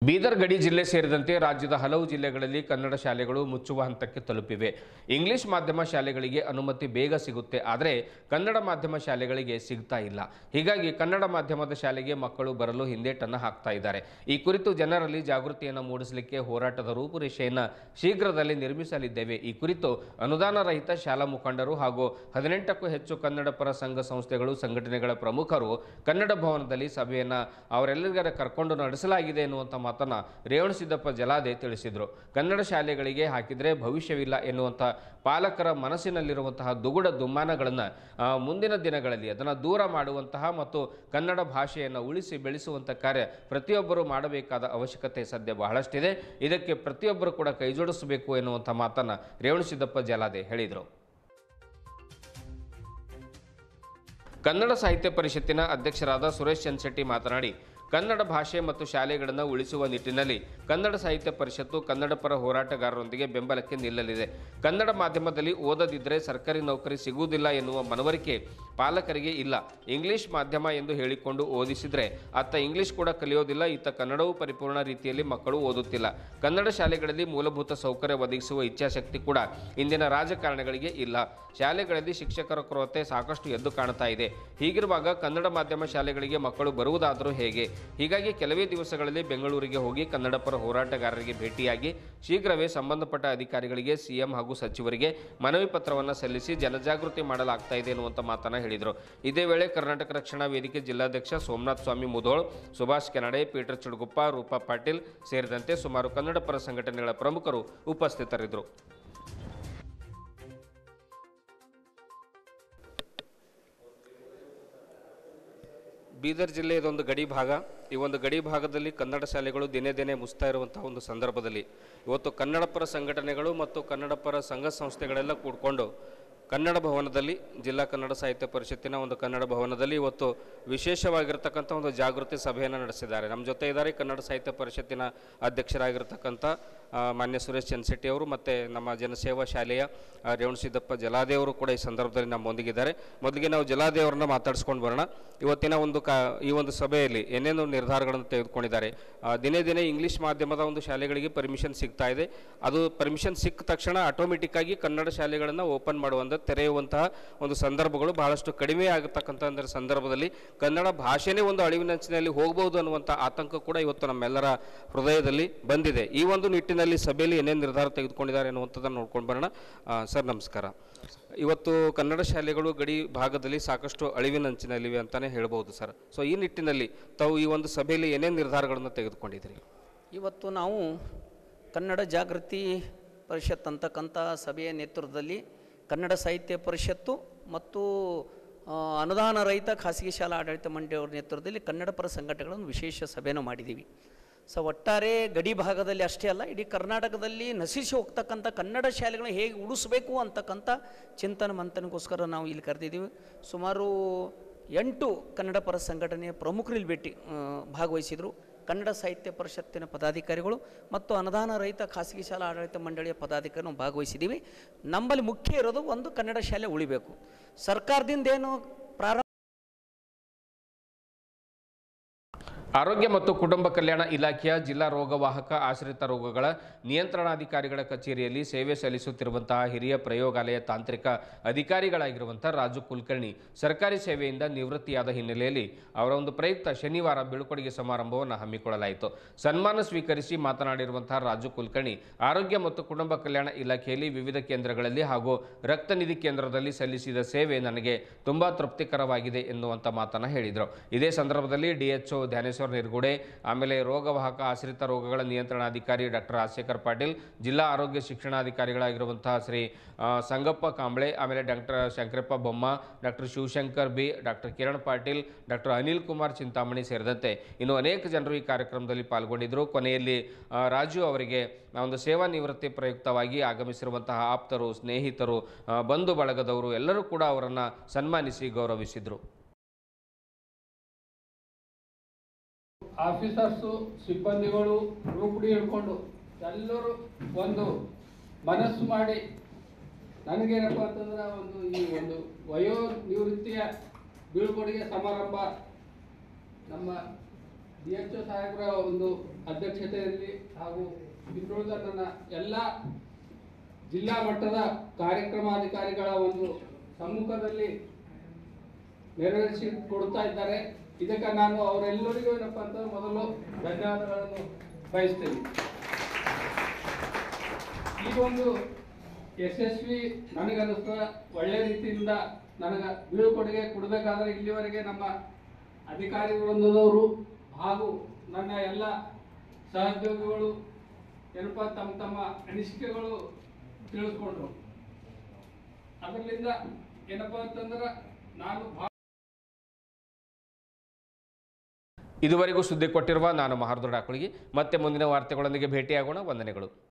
ಬೀದರ್ ಗಡಿ ಜಿಲ್ಲೆ ಸೇರಿದಂತೆ ರಾಜ್ಯದ ಹಲವು ಜಿಲ್ಲೆಗಳಲ್ಲಿ ಕನ್ನಡ ಶಾಲೆಗಳು ಮುಚ್ಚುವ ಹಂತಕ್ಕೆ ತಲುಪಿವೆ. ಇಂಗ್ಲಿಷ್ ಮಾಧ್ಯಮ ಶಾಲೆಗಳಿಗೆ ಅನುಮತಿ ಬೇಗ ಸಿಗುತ್ತೆ, ಆದರೆ ಕನ್ನಡ ಮಾಧ್ಯಮ ಶಾಲೆಗಳಿಗೆ ಸಿಗ್ತಾ ಇಲ್ಲ. ಹೀಗಾಗಿ ಕನ್ನಡ ಮಾಧ್ಯಮದ ಶಾಲೆಗೆ ಮಕ್ಕಳು ಬರಲು ಹಿಂದೇಟನ್ನು ಹಾಕ್ತಾ ಇದ್ದಾರೆ. ಈ ಕುರಿತು ಜನರಲ್ಲಿ ಜಾಗೃತಿಯನ್ನು ಮೂಡಿಸಲಿಕ್ಕೆ ಹೋರಾಟದ ರೂಪುರೇಷೆಯನ್ನು ಶೀಘ್ರದಲ್ಲಿ ನಿರ್ಮಿಸಲಿದ್ದೇವೆ. ಈ ಕುರಿತು ಅನುದಾನ ರಹಿತ ಶಾಲಾ ಮುಖಂಡರು ಹಾಗೂ 18ಕ್ಕೂ ಹೆಚ್ಚು ಕನ್ನಡ ಪರ ಸಂಘ ಸಂಸ್ಥೆಗಳು, ಸಂಘಟನೆಗಳ ಪ್ರಮುಖರು ಕನ್ನಡ ಭವನದಲ್ಲಿ ಸಭೆಯನ್ನು ಅವರೆಲ್ಲರಿಗರ ಕರ್ಕೊಂಡು ನಡೆಸಲಾಗಿದೆ ಎನ್ನುವಂಥ ಮಾತನ್ನ ರೇವಣಸಿದ್ದಪ್ಪ ಜಲಾದೆ ತಿಳಿಸಿದರು. ಕನ್ನಡ ಶಾಲೆಗಳಿಗೆ ಹಾಕಿದರೆ ಭವಿಷ್ಯವಿಲ್ಲ ಎನ್ನುವಂಥ ಪಾಲಕರ ಮನಸ್ಸಿನಲ್ಲಿರುವಂತಹ ದುಗುಡ ದುಮ್ಮಾನಗಳನ್ನು ಮುಂದಿನ ದಿನಗಳಲ್ಲಿ ಅದನ್ನು ದೂರ ಮಾಡುವಂತಹ ಮತ್ತು ಕನ್ನಡ ಭಾಷೆಯನ್ನು ಉಳಿಸಿ ಬೆಳೆಸುವಂಥ ಕಾರ್ಯ ಪ್ರತಿಯೊಬ್ಬರು ಮಾಡಬೇಕಾದ ಅವಶ್ಯಕತೆ ಸದ್ಯ ಬಹಳಷ್ಟಿದೆ. ಇದಕ್ಕೆ ಪ್ರತಿಯೊಬ್ಬರು ಕೂಡ ಕೈಜೋಡಿಸಬೇಕು ಎನ್ನುವಂಥ ಮಾತನ್ನು ರೇವಣಸಿದ್ದಪ್ಪ ಜಲಾದೆ ಹೇಳಿದರು. ಕನ್ನಡ ಸಾಹಿತ್ಯ ಪರಿಷತ್ತಿನ ಅಧ್ಯಕ್ಷರಾದ ಸುರೇಶ್ ಚನ್ಶೆಟ್ಟಿ ಮಾತನಾಡಿ, ಕನ್ನಡ ಭಾಷೆ ಮತ್ತು ಶಾಲೆಗಳನ್ನು ಉಳಿಸುವ ನಿಟ್ಟಿನಲ್ಲಿ ಕನ್ನಡ ಸಾಹಿತ್ಯ ಪರಿಷತ್ತು ಕನ್ನಡ ಪರ ಹೋರಾಟಗಾರರೊಂದಿಗೆ ಬೆಂಬಲಕ್ಕೆ ನಿಲ್ಲಲಿದೆ. ಕನ್ನಡ ಮಾಧ್ಯಮದಲ್ಲಿ ಓದದಿದ್ದರೆ ಸರ್ಕಾರಿ ನೌಕರಿ ಸಿಗುವುದಿಲ್ಲ ಎನ್ನುವ ಮನವರಿಕೆ ಪಾಲಕರಿಗೆ ಇಲ್ಲ. ಇಂಗ್ಲಿಷ್ ಮಾಧ್ಯಮ ಎಂದು ಹೇಳಿಕೊಂಡು ಓದಿಸಿದರೆ ಅತ್ತ ಇಂಗ್ಲಿಷ್ ಕೂಡ ಕಲಿಯೋದಿಲ್ಲ, ಇತ್ತ ಕನ್ನಡವೂ ಪರಿಪೂರ್ಣ ರೀತಿಯಲ್ಲಿ ಮಕ್ಕಳು ಓದುತ್ತಿಲ್ಲ. ಕನ್ನಡ ಶಾಲೆಗಳಲ್ಲಿ ಮೂಲಭೂತ ಸೌಕರ್ಯ ಒದಗಿಸುವ ಇಚ್ಛಾಶಕ್ತಿ ಕೂಡ ಇಂದಿನ ರಾಜಕಾರಣಿಗಳಿಗೆ ಇಲ್ಲ. ಶಾಲೆಗಳಲ್ಲಿ ಶಿಕ್ಷಕರ ಕೊರತೆ ಸಾಕಷ್ಟು ಎದ್ದು ಕಾಣ್ತಾ ಇದೆ. ಹೀಗಿರುವಾಗ ಕನ್ನಡ ಮಾಧ್ಯಮ ಶಾಲೆಗಳಿಗೆ ಮಕ್ಕಳು ಬರುವುದಾದರೂ ಹೇಗೆ? ಹೀಗಾಗಿ ಕೆಲವೇ ದಿವಸಗಳಲ್ಲಿ ಬೆಂಗಳೂರಿಗೆ ಹೋಗಿ ಕನ್ನಡ ಪರ ಹೋರಾಟಗಾರರಿಗೆ ಭೇಟಿಯಾಗಿ ಶೀಘ್ರವೇ ಸಂಬಂಧಪಟ್ಟ ಅಧಿಕಾರಿಗಳಿಗೆ ಸಿಎಂ ಹಾಗೂ ಸಚಿವರಿಗೆ ಮನವಿ ಪತ್ರವನ್ನು ಸಲ್ಲಿಸಿ ಜನಜಾಗೃತಿ ಮಾಡಲಾಗ್ತಾ ಇದೆ ಎನ್ನುವಂಥ ಮಾತನ್ನು ಹೇಳಿದರು. ಇದೇ ವೇಳೆ ಕರ್ನಾಟಕ ರಕ್ಷಣಾ ವೇದಿಕೆ ಜಿಲ್ಲಾಧ್ಯಕ್ಷ ಸೋಮನಾಥ್ ಸ್ವಾಮಿ ಮುಧೋಳ್, ಸುಭಾಷ್ ಕೆನಡೆ, ಪೀಟರ್ ಚುಡುಗುಪ್ಪ, ರೂಪಾ ಪಾಟೀಲ್ ಸೇರಿದಂತೆ ಸುಮಾರು ಕನ್ನಡ ಪರ ಸಂಘಟನೆಗಳ ಪ್ರಮುಖರು ಉಪಸ್ಥಿತರಿದ್ದರು. ಬೀದರ್ ಜಿಲ್ಲೆ ಇದೊಂದು ಗಡಿ ಭಾಗ. ಈ ಒಂದು ಗಡಿ ಭಾಗದಲ್ಲಿ ಕನ್ನಡ ಶಾಲೆಗಳು ದಿನೇ ದಿನೇ ಮುಚ್ತಾ ಇರುವಂತಹ ಒಂದು ಸಂದರ್ಭದಲ್ಲಿ ಇವತ್ತು ಕನ್ನಡ ಪರ ಸಂಘಟನೆಗಳು ಮತ್ತು ಕನ್ನಡ ಪರ ಸಂಘ ಸಂಸ್ಥೆಗಳೆಲ್ಲ ಕೂಡಿಕೊಂಡು ಕನ್ನಡ ಭವನದಲ್ಲಿ, ಜಿಲ್ಲಾ ಕನ್ನಡ ಸಾಹಿತ್ಯ ಪರಿಷತ್ತಿನ ಒಂದು ಕನ್ನಡ ಭವನದಲ್ಲಿ ಇವತ್ತು ವಿಶೇಷವಾಗಿರ್ತಕ್ಕಂಥ ಒಂದು ಜಾಗೃತಿ ಸಭೆಯನ್ನು ನಡೆಸಿದ್ದಾರೆ. ನಮ್ಮ ಜೊತೆ ಇದ್ದಾರೆ ಕನ್ನಡ ಸಾಹಿತ್ಯ ಪರಿಷತ್ತಿನ ಅಧ್ಯಕ್ಷರಾಗಿರ್ತಕ್ಕಂಥ ಮಾನ್ಯ ಸುರೇಶ್ ಚನ್ಶೆಟ್ಟಿ ಅವರು ಮತ್ತು ನಮ್ಮ ಜನಸೇವಾ ಶಾಲೆಯ ರೇವಣಸಿದ್ದಪ್ಪ ಜಲಾದೆ ಅವರು ಕೂಡ ಈ ಸಂದರ್ಭದಲ್ಲಿ ನಮ್ಮೊಂದಿಗಿದ್ದಾರೆ. ಮೊದಲಿಗೆ ನಾವು ಜಲಾದೆ ಅವರನ್ನ ಮಾತಾಡಿಸ್ಕೊಂಡು ಬರೋಣ. ಇವತ್ತಿನ ಈ ಒಂದು ಸಭೆಯಲ್ಲಿ ಏನೇನು ನಿರ್ಧಾರಗಳನ್ನು ತೆಗೆದುಕೊಂಡಿದ್ದಾರೆ. ದಿನೇ ದಿನೇ ಇಂಗ್ಲೀಷ್ ಮಾಧ್ಯಮದ ಒಂದು ಶಾಲೆಗಳಿಗೆ ಪರ್ಮಿಷನ್ ಸಿಗ್ತಾ ಇದೆ. ಅದು ಪರ್ಮಿಷನ್ ಸಿಕ್ಕ ತಕ್ಷಣ ಆಟೋಮೆಟಿಕ್ಕಾಗಿ ಕನ್ನಡ ಶಾಲೆಗಳನ್ನು ಓಪನ್ ಮಾಡುವಂಥ ತೆರೆಯುವಂತಹ ಒಂದು ಸಂದರ್ಭಗಳು ಬಹಳಷ್ಟು ಕಡಿಮೆ ಆಗತಕ್ಕಂಥ ಸಂದರ್ಭದಲ್ಲಿ ಕನ್ನಡ ಭಾಷೆನೇ ಒಂದು ಅಳಿವಿನಂಚಿನಲ್ಲಿ ಹೋಗಬಹುದು ಅನ್ನುವಂಥ ಆತಂಕ ಕೂಡ ಇವತ್ತು ನಮ್ಮೆಲ್ಲರ ಹೃದಯದಲ್ಲಿ ಬಂದಿದೆ. ಈ ಒಂದು ನಿಟ್ಟಿನಲ್ಲಿ ಸಭೆಯಲ್ಲಿ ಏನೇನು ನಿರ್ಧಾರ ತೆಗೆದುಕೊಂಡಿದ್ದಾರೆ ಅನ್ನುವಂಥದ್ದನ್ನು ನೋಡ್ಕೊಂಡು ಬರೋಣ. ಸರ್ ನಮಸ್ಕಾರ. ಇವತ್ತು ಕನ್ನಡ ಶಾಲೆಗಳು ಗಡಿ ಭಾಗದಲ್ಲಿ ಸಾಕಷ್ಟು ಅಳಿವಿನಂಚಿನಲ್ಲಿವೆ ಅಂತಲೇ ಹೇಳ್ಬೋದು ಸರ್. ಸೊ ಈ ನಿಟ್ಟಿನಲ್ಲಿ ತಾವು ಈ ಒಂದು ಸಭೆಯಲ್ಲಿ ಏನೇನು ನಿರ್ಧಾರಗಳನ್ನು ತೆಗೆದುಕೊಂಡಿದ್ದೀರಿ? ಇವತ್ತು ನಾವು ಕನ್ನಡ ಜಾಗೃತಿ ಪರಿಷತ್ ಅಂತಕ್ಕಂಥ ಸಭೆಯ ನೇತೃತ್ವದಲ್ಲಿ ಕನ್ನಡ ಸಾಹಿತ್ಯ ಪರಿಷತ್ತು ಮತ್ತು ಅನುದಾನ ರಹಿತ ಖಾಸಗಿ ಶಾಲಾ ಆಡಳಿತ ಮಂಡಳಿಯವರ ನೇತೃತ್ವದಲ್ಲಿ ಕನ್ನಡ ಪರ ಸಂಘಟನೆಗಳನ್ನು ವಿಶೇಷ ಸಭೆಯನ್ನು ಮಾಡಿದ್ದೀವಿ. ಸೊ ಒಟ್ಟಾರೆ ಗಡಿ ಭಾಗದಲ್ಲಿ ಅಷ್ಟೇ ಅಲ್ಲ, ಇಡೀ ಕರ್ನಾಟಕದಲ್ಲಿ ನಶಿಸಿ ಹೋಗ್ತಕ್ಕಂಥ ಕನ್ನಡ ಶಾಲೆಗಳನ್ನ ಹೇಗೆ ಉಳಿಸಬೇಕು ಅಂತಕ್ಕಂಥ ಚಿಂತನೆ ಮಂಥನಕ್ಕೋಸ್ಕರ ನಾವು ಇಲ್ಲಿ ಕರೆದಿದ್ದೀವಿ. ಸುಮಾರು 8 ಕನ್ನಡ ಪರ ಸಂಘಟನೆಯ ಪ್ರಮುಖರು ಇಲ್ಲಿ ಭಾಗವಹಿಸಿದರು. ಕನ್ನಡ ಸಾಹಿತ್ಯ ಪರಿಷತ್ತಿನ ಪದಾಧಿಕಾರಿಗಳು ಮತ್ತು ಅನುದಾನ ರಹಿತ ಖಾಸಗಿ ಶಾಲಾ ಆಡಳಿತ ಮಂಡಳಿಯ ಪದಾಧಿಕಾರಿಗಳು ಭಾಗವಹಿಸಿದ್ದೀವಿ. ನಮ್ಮಲ್ಲಿ ಮುಖ್ಯ ಇರೋದು ಒಂದು ಕನ್ನಡ ಶಾಲೆ ಉಳಿಬೇಕು. ಸರ್ಕಾರದಿಂದ ಏನು ಪ್ರಾರಂಭ ಆರೋಗ್ಯ ಮತ್ತು ಕುಟುಂಬ ಕಲ್ಯಾಣ ಇಲಾಖೆಯ ಜಿಲ್ಲಾ ರೋಗವಾಹಕ ಆಶ್ರಿತ ರೋಗಗಳ ನಿಯಂತ್ರಣಾಧಿಕಾರಿಗಳ ಕಚೇರಿಯಲ್ಲಿ ಸೇವೆ ಸಲ್ಲಿಸುತ್ತಿರುವಂತಹ ಹಿರಿಯ ಪ್ರಯೋಗಾಲಯ ತಾಂತ್ರಿಕ ಅಧಿಕಾರಿಗಳಾಗಿರುವಂಥ ರಾಜು ಕುಲಕರ್ಣಿ ಸರ್ಕಾರಿ ಸೇವೆಯಿಂದ ನಿವೃತ್ತಿಯಾದ ಹಿನ್ನೆಲೆಯಲ್ಲಿ ಅವರ ಒಂದು ಪ್ರಯುಕ್ತ ಶನಿವಾರ ಬೀಳ್ಕೊಡುಗೆ ಸಮಾರಂಭವನ್ನು ಹಮ್ಮಿಕೊಳ್ಳಲಾಯಿತು. ಸನ್ಮಾನ ಸ್ವೀಕರಿಸಿ ಮಾತನಾಡಿರುವಂತಹ ರಾಜು ಕುಲಕರ್ಣಿ ಆರೋಗ್ಯ ಮತ್ತು ಕುಟುಂಬ ಕಲ್ಯಾಣ ಇಲಾಖೆಯಲ್ಲಿ ವಿವಿಧ ಕೇಂದ್ರಗಳಲ್ಲಿ ಹಾಗೂ ರಕ್ತನಿಧಿ ಕೇಂದ್ರದಲ್ಲಿ ಸಲ್ಲಿಸಿದ ಸೇವೆ ನನಗೆ ತುಂಬಾ ತೃಪ್ತಿಕರವಾಗಿದೆ ಎನ್ನುವಂಥ ಮಾತನ್ನು ಹೇಳಿದರು. ಇದೇ ಸಂದರ್ಭದಲ್ಲಿ DHO ಧ್ಯಾನೇಶ್ವರ ಪರಮೇಶ್ವರ್ ನಿರ್ಗುಡೆ, ಆಮೇಲೆ ರೋಗವಾಹಕ ಆಶ್ರಿತ ರೋಗಗಳ ನಿಯಂತ್ರಣಾಧಿಕಾರಿ ಡಾಕ್ಟರ್ ರಾಜಶೇಖರ್ ಪಾಟೀಲ್, ಜಿಲ್ಲಾ ಆರೋಗ್ಯ ಶಿಕ್ಷಣಾಧಿಕಾರಿಗಳಾಗಿರುವಂತಹ ಶ್ರೀ ಸಂಗಪ್ಪ ಕಾಂಬಳೆ, ಆಮೇಲೆ doctor Shankarappa Bomma, doctor Shivashankar B, doctor Kiran Patil, doctor Anil Kumar Chintamani ಸೇರಿದಂತೆ ಇನ್ನು ಅನೇಕ ಜನರು ಈ ಕಾರ್ಯಕ್ರಮದಲ್ಲಿ ಪಾಲ್ಗೊಂಡಿದ್ದರು. ಕೊನೆಯಲ್ಲಿ ರಾಜು ಅವರಿಗೆ ಒಂದು ಸೇವಾ ನಿವೃತ್ತಿ ಪ್ರಯುಕ್ತವಾಗಿ ಆಗಮಿಸಿರುವಂತಹ ಆಪ್ತರು, ಸ್ನೇಹಿತರು, ಬಂಧು ಬಳಗದವರು ಎಲ್ಲರೂ ಕೂಡ ಅವರನ್ನು ಸನ್ಮಾನಿಸಿ ಗೌರವಿಸಿದರು. ಆಫೀಸರ್ಸು, ಸಿಬ್ಬಂದಿಗಳು ರೂಪುಡಿ ಹಿಡ್ಕೊಂಡು ಎಲ್ಲರೂ ಒಂದು ಮನಸ್ಸು ಮಾಡಿ ನನಗೇನಪ್ಪ ಅಂತಂದ್ರೆ ಈ ಒಂದು ವಯೋ ನಿವೃತ್ತಿಯ ಬೀಳ್ಕೊಡುಗೆ ಸಮಾರಂಭ ನಮ್ಮ DHO ಸಾಹೇಬರ ಒಂದು ಅಧ್ಯಕ್ಷತೆಯಲ್ಲಿ ಹಾಗೂ ಇನ್ನುಳಿದ ನನ್ನ ಎಲ್ಲ ಜಿಲ್ಲಾ ಮಟ್ಟದ ಕಾರ್ಯಕ್ರಮಾಧಿಕಾರಿಗಳ ಒಂದು ಸಮ್ಮುಖದಲ್ಲಿ ನೆರವೇರಿಸಿ ಕೊಡ್ತಾ ಇದ್ದಾರೆ. ಇದಕ್ಕೆ ನಾನು ಅವರೆಲ್ಲರಿಗೂ ಏನಪ್ಪ ಅಂತ ಮೊದಲು ಧನ್ಯವಾದಗಳನ್ನು ಬಯಸ್ತೇನೆ. ಈ ಒಂದು ಯಶಸ್ವಿ ನನಗನ್ನಿಸ್ತ ಒಳ್ಳೆ ರೀತಿಯಿಂದ ನನಗೆ ಬೀಳ್ಕೊಡುಗೆ ಕೊಡಬೇಕಾದ್ರೆ ಇಲ್ಲಿವರೆಗೆ ನಮ್ಮ ಅಧಿಕಾರಿ ವೃಂದದವರು ಹಾಗೂ ನನ್ನ ಎಲ್ಲ ಸಹೋದ್ಯೋಗಿಗಳು ಏನಪ್ಪ ತಮ್ಮ ತಮ್ಮ ಅನಿಸಿಕೆಗಳು ತಿಳಿಸ್ಕೊಂಡ್ರು. ಅದರಿಂದ ಏನಪ್ಪ ಅಂತಂದ್ರೆ ನಾನು ಇದುವರೆಗೂ ಸುದ್ದಿ ಕೊಟ್ಟಿರುವ ನಾನು ಮಹಾರುದ್ರ ಡಾಕುಳಿಗಿ. ಮತ್ತೆ ಮುಂದಿನ ವಾರ್ತೆಗಳೊಂದಿಗೆ ಭೇಟಿಯಾಗೋಣ. ವಂದನೆಗಳು.